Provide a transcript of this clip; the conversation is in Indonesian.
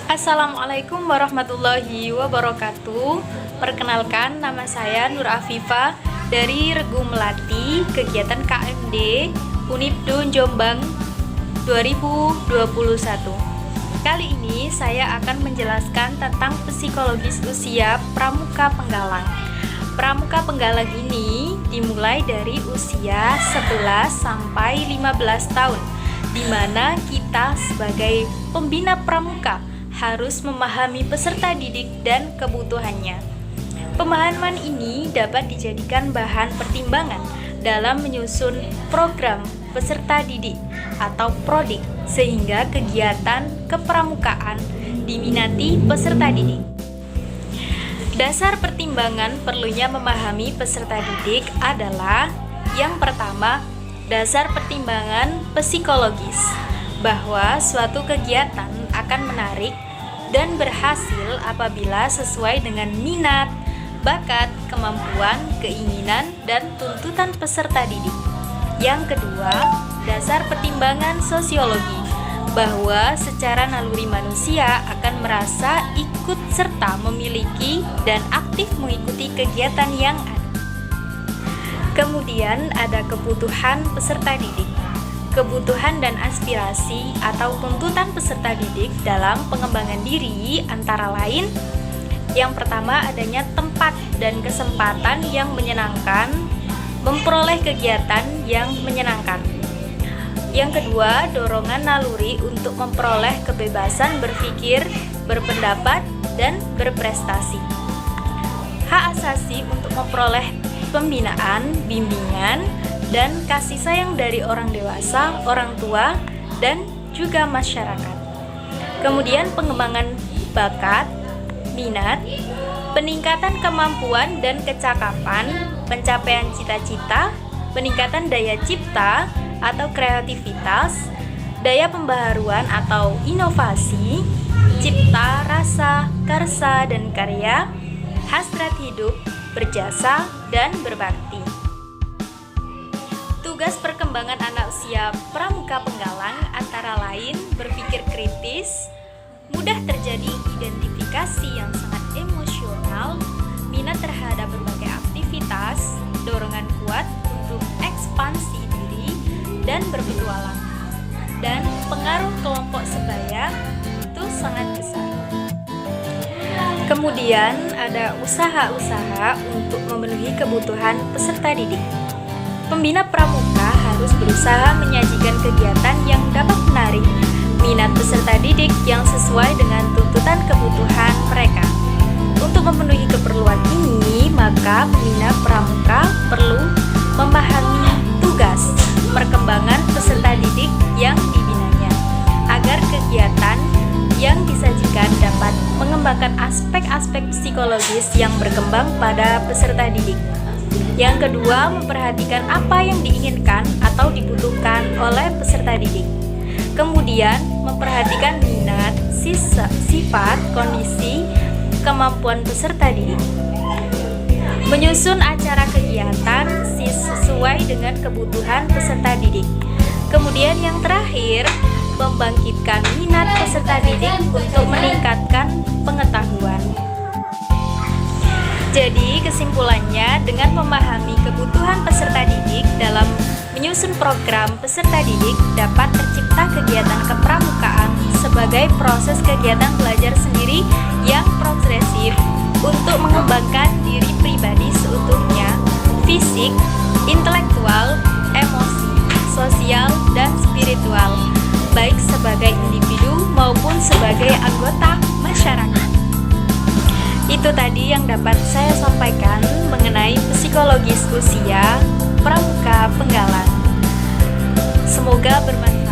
Assalamualaikum warahmatullahi wabarakatuh. Perkenalkan, nama saya Nur Afifah dari Regu Melati, kegiatan KMD Unipdo Jombang 2021. Kali ini saya akan menjelaskan tentang psikologis usia pramuka penggalang. Pramuka penggalang ini dimulai dari usia 11 sampai 15 tahun, di mana kita sebagai pembina pramuka harus memahami peserta didik dan kebutuhannya. Pemahaman ini dapat dijadikan bahan pertimbangan dalam menyusun program peserta didik atau prodik, sehingga kegiatan kepramukaan diminati peserta didik. Dasar pertimbangan perlunya memahami peserta didik adalah: yang pertama, dasar pertimbangan psikologis, bahwa suatu kegiatan akan menarik dan berhasil apabila sesuai dengan minat, bakat, kemampuan, keinginan, dan tuntutan peserta didik. Yang kedua, dasar pertimbangan sosiologi, bahwa secara naluri manusia akan merasa ikut serta memiliki dan aktif mengikuti kegiatan yang ada. Kemudian ada kebutuhan peserta didik, kebutuhan dan aspirasi atau tuntutan peserta didik dalam pengembangan diri antara lain: yang pertama, adanya tempat dan kesempatan yang menyenangkan, memperoleh kegiatan yang menyenangkan. Yang kedua, dorongan naluri untuk memperoleh kebebasan berpikir, berpendapat, dan berprestasi. Hak asasi untuk memperoleh pembinaan, bimbingan, dan kasih sayang dari orang dewasa, orang tua, dan juga masyarakat. Kemudian pengembangan bakat, minat, peningkatan kemampuan dan kecakapan, pencapaian cita-cita, peningkatan daya cipta atau kreativitas, daya pembaharuan atau inovasi, cipta, rasa, karsa, dan karya, hasrat hidup, berjasa, dan berbakti. Tugas perkembangan anak usia pramuka penggalang antara lain berpikir kritis, mudah terjadi identifikasi yang sangat emosional, minat terhadap berbagai aktivitas, dorongan kuat untuk ekspansi diri dan berpetualang, dan pengaruh kelompok sebaya itu sangat besar. Kemudian ada usaha-usaha untuk memenuhi kebutuhan peserta didik. Pembina pramuka harus berusaha menyajikan kegiatan yang dapat menarik minat peserta didik yang sesuai dengan tuntutan kebutuhan mereka. Untuk memenuhi keperluan ini, maka pembina pramuka perlu memahami tugas perkembangan peserta didik yang dibinanya, agar kegiatan yang disajikan dapat mengembangkan aspek-aspek psikologis yang berkembang pada peserta didik. Yang kedua, memperhatikan apa yang diinginkan atau dibutuhkan oleh peserta didik. Kemudian, memperhatikan minat, sifat, kondisi, kemampuan peserta didik. Menyusun acara kegiatan sesuai dengan kebutuhan peserta didik. Kemudian yang terakhir, membangkitkan minat peserta didik untuk meningkatkan pengetahuan. Jadi kesimpulannya, dengan memahami kebutuhan peserta didik dalam menyusun program peserta didik, dapat tercipta kegiatan kepramukaan sebagai proses kegiatan belajar sendiri yang progresif untuk mengembangkan diri pribadi seutuhnya, fisik, intelektual, emosi, sosial, dan spiritual, baik sebagai individu maupun sebagai anggota masyarakat. Itu tadi yang dapat saya sampaikan mengenai psikologis usia pramuka penggalang. Semoga bermanfaat.